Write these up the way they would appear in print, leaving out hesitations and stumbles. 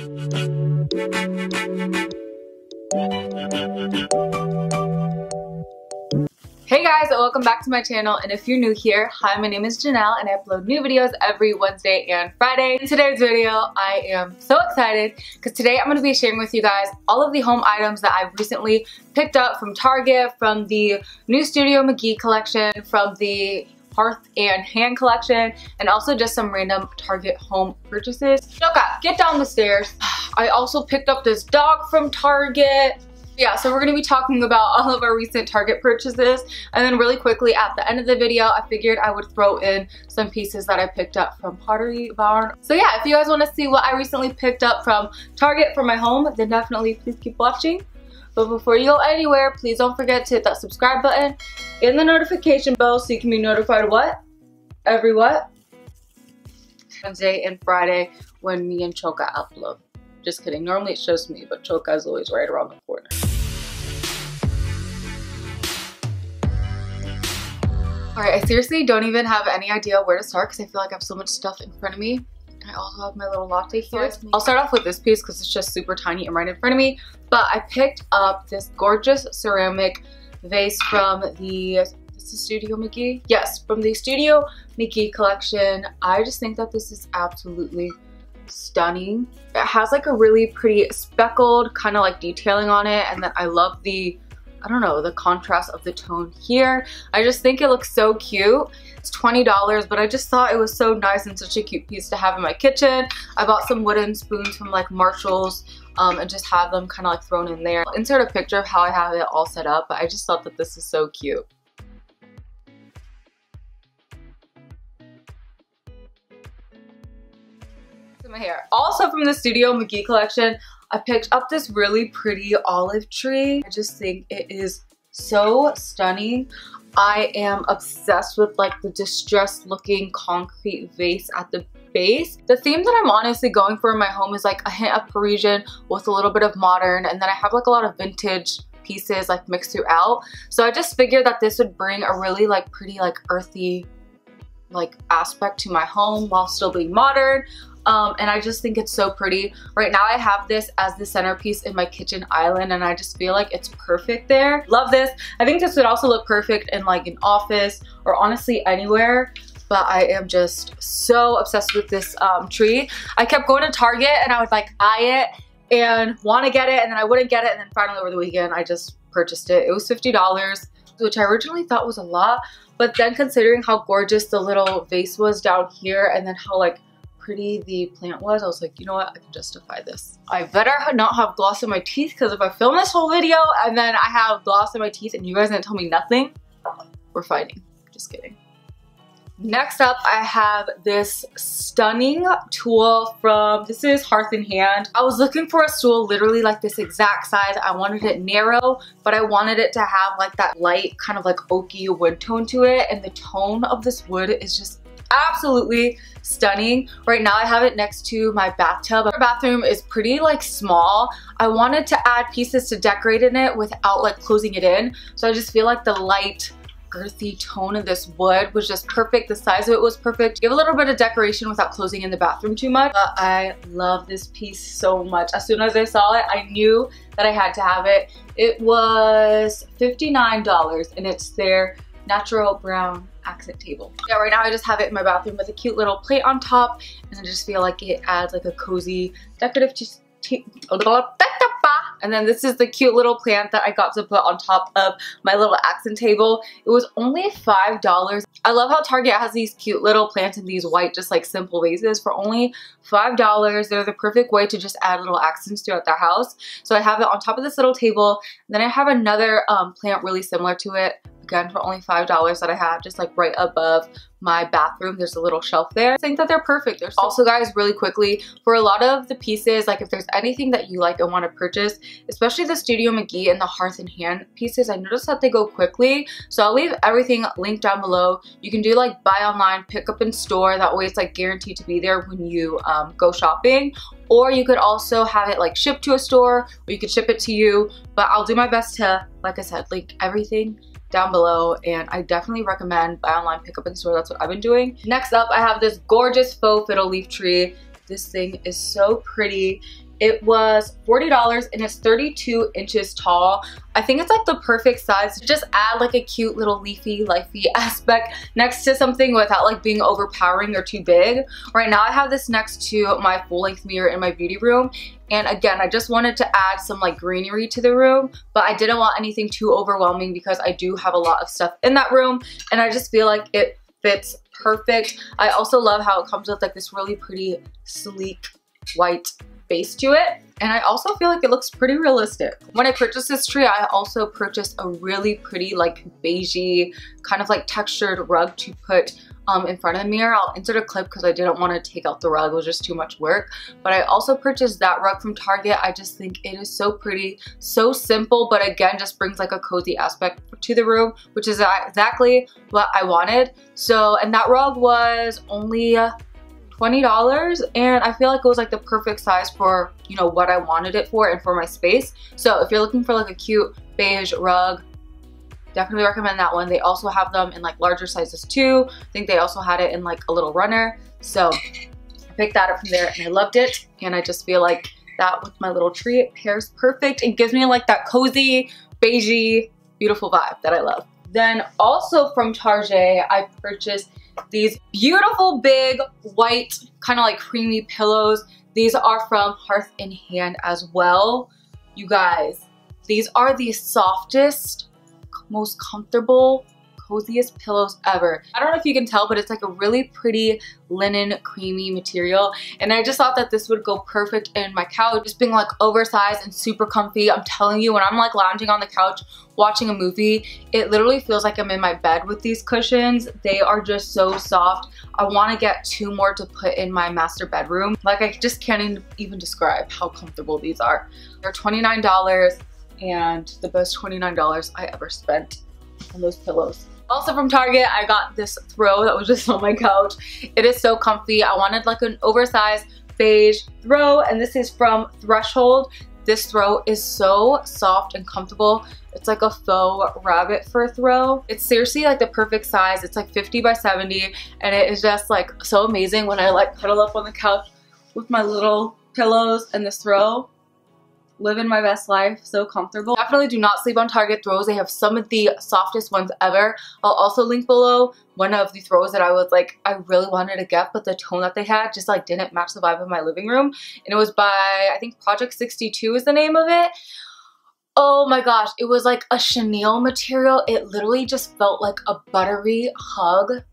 Hey guys, and welcome back to my channel, and if you're new here, hi, my name is Janelle and I upload new videos every Wednesday and Friday. In today's video, I am so excited because today I'm going to be sharing with you guys all of the home items that I've recently picked up from Target, from the new Studio Mcgee collection, from the Hearth and Hand collection, and also just some random Target home purchases. Okay, get down the stairs. I also picked up this dog from Target. Yeah, so we're going to be talking about all of our recent Target purchases, and then really quickly at the end of the video, I figured I would throw in some pieces that I picked up from Pottery Barn. So yeah, if you guys want to see what I recently picked up from Target for my home, then definitely please keep watching. But before you go anywhere, please don't forget to hit that subscribe button and the notification bell so you can be notified every Wednesday and Friday when me and Choka upload. Just kidding, normally it shows me, but Choka is always right around the corner. Alright, I seriously don't even have any idea where to start because I feel like I have so much stuff in front of me. I also have my little latte here. I'll start off with this piece because it's just super tiny and right in front of me. But I picked up this gorgeous ceramic vase from the Studio Mcgee? Yes, from the Studio Mcgee collection. I just think that this is absolutely stunning. It has like a really pretty speckled kind of like detailing on it, and then I love the, I don't know, the contrast of the tone here. I just think it looks so cute. It's $20, but I just thought it was so nice and such a cute piece to have in my kitchen. I bought some wooden spoons from like Marshall's and just have them kind of like thrown in there. I'll insert a picture of how I have it all set up, but I just thought that this is so cute. My hair. Also from the Studio Mcgee collection, I picked up this really pretty olive tree. I just think it is so stunning. I am obsessed with like the distressed looking concrete vase at the base. The theme that I'm honestly going for in my home is like a hint of Parisian with a little bit of modern, and then I have like a lot of vintage pieces like mixed throughout. So I just figured that this would bring a really like pretty like earthy like aspect to my home while still being modern. And I just think it's so pretty. Right now I have this as the centerpiece in my kitchen island, and I just feel like it's perfect there. Love this. I think this would also look perfect in like an office or honestly anywhere, but I am just so obsessed with this tree. I kept going to Target and I would like eye it and want to get it, and then I wouldn't get it, and then finally over the weekend I just purchased it. It was $50, which I originally thought was a lot, but then considering how gorgeous the little vase was down here and then how like pretty the plant was, I was like, you know what, I can justify this. I better not have gloss in my teeth, because if I film this whole video and then I have gloss in my teeth and you guys didn't tell me nothing, we're fighting. Just kidding. Next up, I have this stunning tool from, this is Hearth and Hand. I was looking for a stool literally like this exact size. I wanted it narrow, but I wanted it to have like that light kind of like oaky wood tone to it, and the tone of this wood is just absolutely stunning. Right now I have it next to my bathtub. Our bathroom is pretty like small. I wanted to add pieces to decorate in it without like closing it in, so I just feel like the light earthy tone of this wood was just perfect. The size of it was perfect. Give a little bit of decoration without closing in the bathroom too much. But I love this piece so much. As soon as I saw it, I knew that I had to have it. It was $59 and it's their natural brown accent table. Yeah, right now I just have it in my bathroom with a cute little plate on top, and I just feel like it adds like a cozy decorative and then this is the cute little plant that I got to put on top of my little accent table. It was only $5. I love how Target has these cute little plants in these white just like simple vases for only $5. They're the perfect way to just add little accents throughout the house. So I have it on top of this little table. Then I have another plant really similar to it, again for only $5, that I have just like right above my bathroom. There's a little shelf there. I think that they're perfect. They're also, guys, really quickly, for a lot of the pieces, like if there's anything that you like and want to purchase, especially the Studio Mcgee and the Hearth and Hand pieces, I noticed that they go quickly. So I'll leave everything linked down below. You can do like buy online, pick up in store. That way it's like guaranteed to be there when you go shopping. Or you could also have it like shipped to a store, or you could ship it to you. But I'll do my best to, like I said, link everything down below, and I definitely recommend buy online, pick up in store. That's what I've been doing. Next up, I have this gorgeous faux fiddle leaf tree. This thing is so pretty. It was $40 and it's 32 inches tall. I think it's like the perfect size to just add like a cute little leafy, lifey aspect next to something without like being overpowering or too big. Right now I have this next to my full-length mirror in my beauty room. And again, I just wanted to add some like greenery to the room, but I didn't want anything too overwhelming because I do have a lot of stuff in that room and I just feel like it fits perfect. I also love how it comes with like this really pretty, sleek, white base to it. And I also feel like it looks pretty realistic. When I purchased this tree, I also purchased a really pretty like beigey kind of like textured rug to put in front of the mirror. I'll insert a clip because I didn't want to take out the rug. It was just too much work. But I also purchased that rug from Target. I just think it is so pretty, so simple, but again, just brings like a cozy aspect to the room, which is exactly what I wanted. So, and that rug was only $20 and I feel like it was like the perfect size for, you know, what I wanted it for and for my space. So if you're looking for like a cute beige rug, definitely recommend that one. They also have them in like larger sizes too. I think they also had it in like a little runner. So I picked that up from there and I loved it. And I just feel like that with my little tree, it pairs perfect. It gives me like that cozy, beigey, beautiful vibe that I love. Then also from Target, I purchased these beautiful big white kind of like creamy pillows. These are from Hearth and Hand as well. You guys, these are the softest, most comfortable, coziest pillows ever. I don't know if you can tell, but it's like a really pretty linen creamy material, and I just thought that this would go perfect in my couch, just being like oversized and super comfy. I'm telling you, when I'm like lounging on the couch watching a movie, it literally feels like I'm in my bed with these cushions. They are just so soft. I want to get 2 more to put in my master bedroom. Like, I just can't even describe how comfortable these are. They're $29 and the best $29 I ever spent on those pillows. Also from Target, I got this throw that was just on my couch. It is so comfy. I wanted like an oversized beige throw, and this is from Threshold. This throw is so soft and comfortable. It's like a faux rabbit fur throw. It's seriously like the perfect size. It's like 50 by 70, and it is just like so amazing when I like cuddle up on the couch with my little pillows and this throw. Living my best life, so comfortable. Definitely do not sleep on Target throws. They have some of the softest ones ever. I'll also link below one of the throws that I was like, I really wanted to get, but the tone that they had just like didn't match the vibe of my living room. And it was by, I think Project 62 is the name of it. Oh my gosh, it was like a chenille material. It literally just felt like a buttery hug.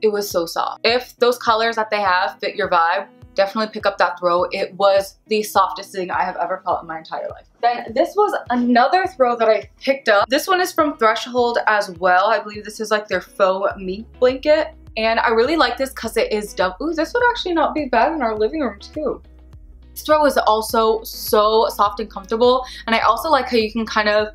It was so soft. If those colors that they have fit your vibe, definitely pick up that throw. It was the softest thing I have ever felt in my entire life. Then this was another throw that I picked up. This one is from Threshold as well. I believe this is like their faux mink blanket. And I really like this because it is double. Ooh, this would actually not be bad in our living room too. This throw is also so soft and comfortable. And I also like how you can kind of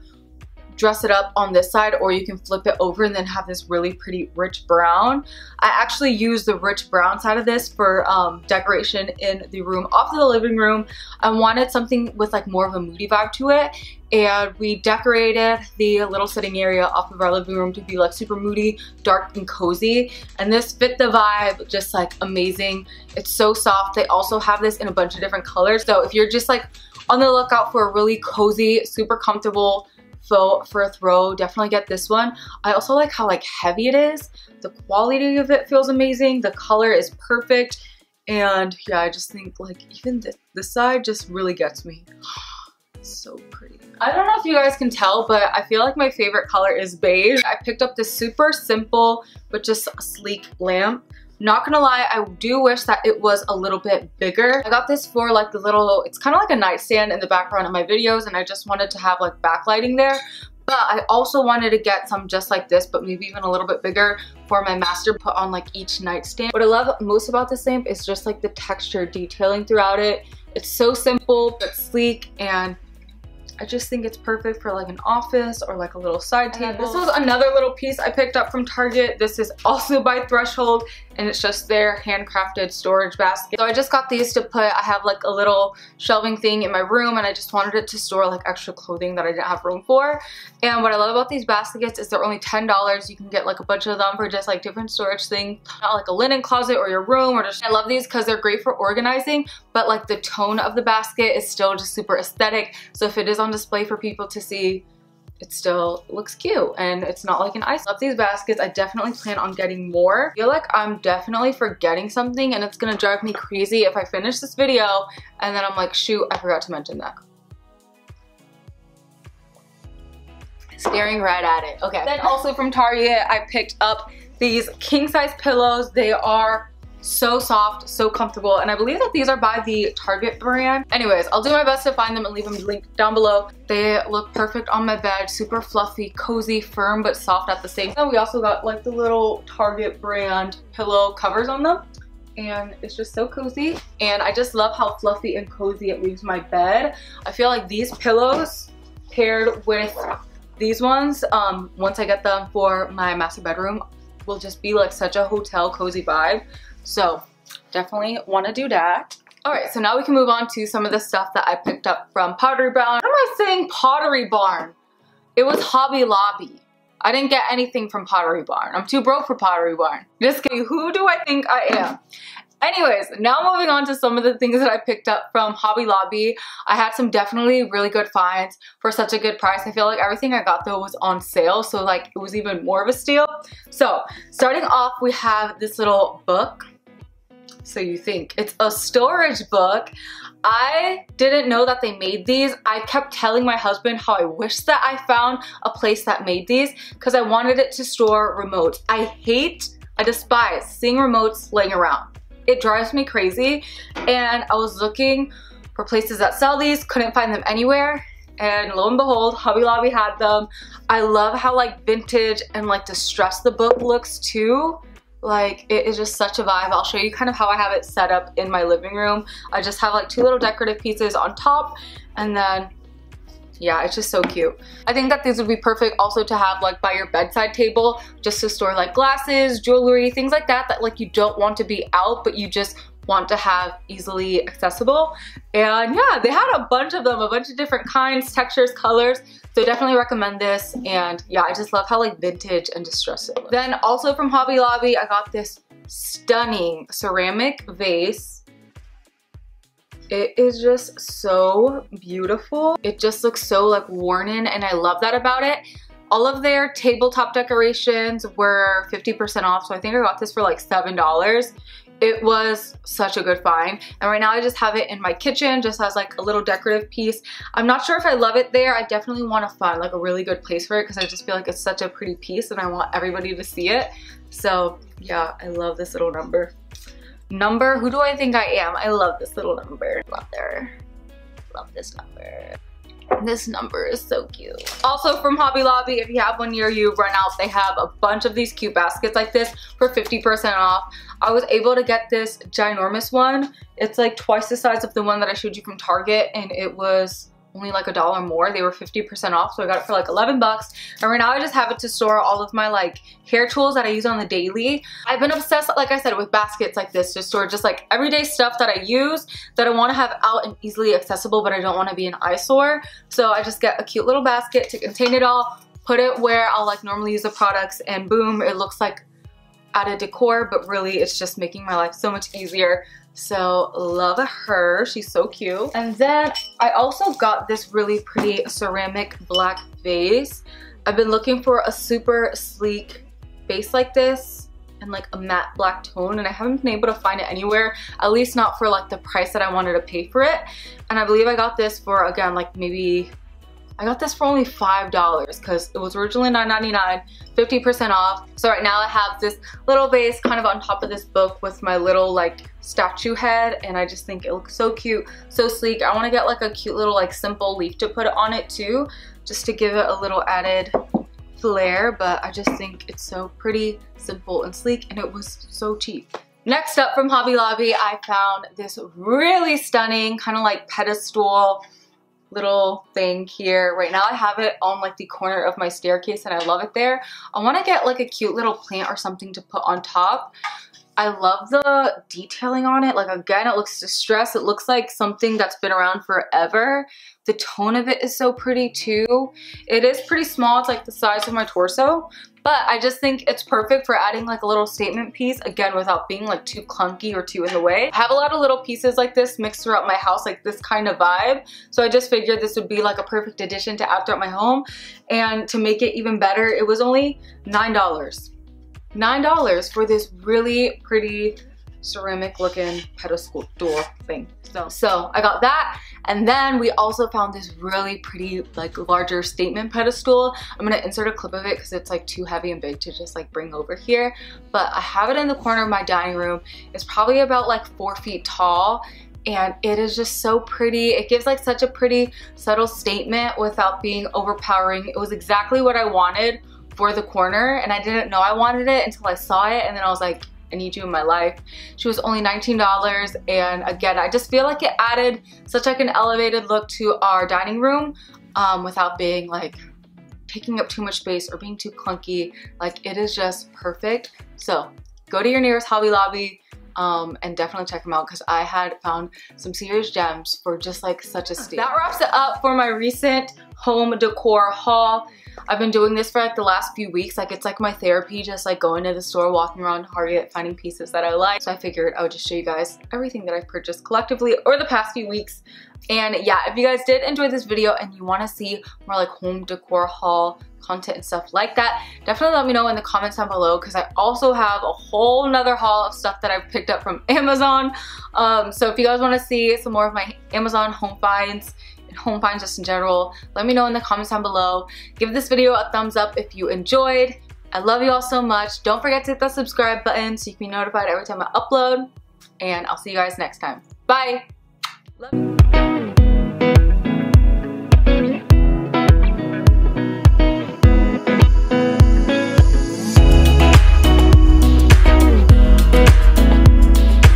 dress it up on this side, or you can flip it over and then have this really pretty rich brown. I actually used the rich brown side of this for decoration in the room off of the living room. I wanted something with like more of a moody vibe to it, and we decorated the little sitting area off of our living room to be like super moody, dark, and cozy, and this fit the vibe just like amazing. It's so soft. They also have this in a bunch of different colors, so if you're just like on the lookout for a really cozy, super comfortable faux for a throw, definitely get this one. I also like how like heavy it is. The quality of it feels amazing. The color is perfect, and yeah, I just think like even this side just really gets me. So pretty. I don't know if you guys can tell, but I feel like my favorite color is beige. I picked up this super simple but just sleek lamp. Not gonna lie, I do wish that it was a little bit bigger. I got this for like the little, it's kind of like a nightstand in the background of my videos, and I just wanted to have like backlighting there. But I also wanted to get some just like this, but maybe even a little bit bigger for my master put on like each nightstand. What I love most about this lamp is just like the texture detailing throughout it. It's so simple but sleek, and I just think it's perfect for like an office or like a little side table. This was another little piece I picked up from Target. This is also by Threshold, and it's just their handcrafted storage basket. So I just got these to put, I have like a little shelving thing in my room, and I just wanted it to store like extra clothing that I didn't have room for. And what I love about these baskets is they're only $10. You can get like a bunch of them for just like different storage things, not like a linen closet or your room, or just, I love these because they're great for organizing, but like the tone of the basket is still just super aesthetic. So if it is on display for people to see, it still looks cute and it's not like an ice. I love these baskets. I definitely plan on getting more. I feel like I'm definitely forgetting something, and it's gonna drive me crazy if I finish this video and then I'm like, shoot, I forgot to mention that. Staring right at it. Okay. Then also from Target, I picked up these king size pillows. They are so soft, so comfortable, and I believe that these are by the Target brand. Anyways, I'll do my best to find them and leave them linked down below. They look perfect on my bed, super fluffy, cozy, firm, but soft at the same time. We also got like the little Target brand pillow covers on them, and it's just so cozy, and I just love how fluffy and cozy it leaves my bed. I feel like these pillows paired with these ones, once I get them for my master bedroom, will just be like such a hotel cozy vibe. So definitely want to do that. All right, so now we can move on to some of the stuff that I picked up from Pottery Barn. Why am I saying Pottery Barn? It was Hobby Lobby. I didn't get anything from Pottery Barn. I'm too broke for Pottery Barn. Just kidding. Who do I think I am? Anyways, now moving on to some of the things that I picked up from Hobby Lobby. I had some definitely really good finds for such a good price. I feel like everything I got though was on sale, so like it was even more of a steal. So starting off, we have this little book. So you think it's a storage book. I didn't know that they made these. I kept telling my husband how I wish that I found a place that made these because I wanted it to store remotes. I despise seeing remotes laying around. It drives me crazy, and I was looking for places that sell these, couldn't find them anywhere, and lo and behold, Hobby Lobby had them. I love how like vintage and like distressed the book looks too. Like it is just such a vibe. I'll show you kind of how I have it set up in my living room. I just have like two little decorative pieces on top, and then yeah, it's just so cute. I think that these would be perfect also to have like by your bedside table, just to store like glasses, jewelry, things like that that like you don't want to be out, but you just want to have easily accessible. And yeah, they had a bunch of them, a bunch of different kinds, textures, colors. So definitely recommend this. And yeah, I just love how like vintage and distressed it looks. Then also from Hobby Lobby, I got this stunning ceramic vase. It is just so beautiful. It just looks so like worn in, and I love that about it. All of their tabletop decorations were 50% off, so I think I got this for like $7. It was such a good find, and right now I just have it in my kitchen just as like a little decorative piece. I'm not sure if I love it there. I definitely want to find like a really good place for it because I just feel like it's such a pretty piece and I want everybody to see it. So yeah, I love this little number. Who do I think I am? I love this little number. Love there. Love this number. This number is so cute. Also from Hobby Lobby, if you have one near you, run out. They have a bunch of these cute baskets like this for 50% off. I was able to get this ginormous one. It's like twice the size of the one that I showed you from Target, and it was only like $1 more. They were 50% off, so I got it for like 11 bucks. And right now I just have it to store all of my like hair tools that I use on the daily. I've been obsessed, like I said, with baskets like this to store just like everyday stuff that I use that I want to have out and easily accessible, but I don't want to be an eyesore. So I just get a cute little basket to contain it all, put it where I'll like normally use the products, and boom, it looks like out of decor, but really it's just making my life so much easier. So love her, she's so cute. And then I also got this really pretty ceramic black vase. I've been looking for a super sleek vase like this and like a matte black tone, and I haven't been able to find it anywhere, at least not for like the price that I wanted to pay for it. And I believe I got this for, again, like maybe, I got this for only $5 because it was originally $9.99, 50% off. So right now I have this little vase kind of on top of this book with my little like statue head, and I just think it looks so cute, so sleek. I want to get like a cute little like simple leaf to put on it too, just to give it a little added flair, but I just think it's so pretty, simple, and sleek, and it was so cheap. Next up from Hobby Lobby, I found this really stunning kind of like pedestal little thing here. Right now I have it on like the corner of my staircase and I love it there. I want to get like a cute little plant or something to put on top. I love the detailing on it. Like, again, it looks distressed. It looks like something that's been around forever. The tone of it is so pretty too. It is pretty small. It's like the size of my torso, but I just think it's perfect for adding like a little statement piece, again, without being like too clunky or too in the way. I have a lot of little pieces like this mixed throughout my house, like this kind of vibe. So I just figured this would be like a perfect addition to add throughout my home. And to make it even better, it was only $9. $9 for this really pretty ceramic looking pedestal door thing. So I got that, and then we also found this really pretty like larger statement pedestal. I'm gonna insert a clip of it because it's like too heavy and big to just like bring over here, but I have it in the corner of my dining room. It's probably about like 4 feet tall, and it is just so pretty. It gives like such a pretty subtle statement without being overpowering. It was exactly what I wanted for the corner, and I didn't know I wanted it until I saw it, and then I was like, I need you in my life. She was only $19, and again, I just feel like it added such like an elevated look to our dining room without being like taking up too much space or being too clunky. Like, it is just perfect. So go to your nearest Hobby Lobby and definitely check them out, because I had found some serious gems for just like such a steal. That wraps it up for my recent home decor haul. I've been doing this for like the last few weeks. Like, it's like my therapy, just like going to the store, walking around Target, finding pieces that I like. So I figured I would just show you guys everything that I've purchased collectively over the past few weeks. And yeah, if you guys did enjoy this video and you want to see more like home decor haul content and stuff like that, definitely let me know in the comments down below, because I also have a whole nother haul of stuff that I've picked up from Amazon. So if you guys want to see some more of my Amazon home finds and home finds just in general, let me know in the comments down below. Give this video a thumbs up if you enjoyed. I love you all so much. Don't forget to hit that subscribe button so you can be notified every time I upload, and I'll see you guys next time. Bye! Love you.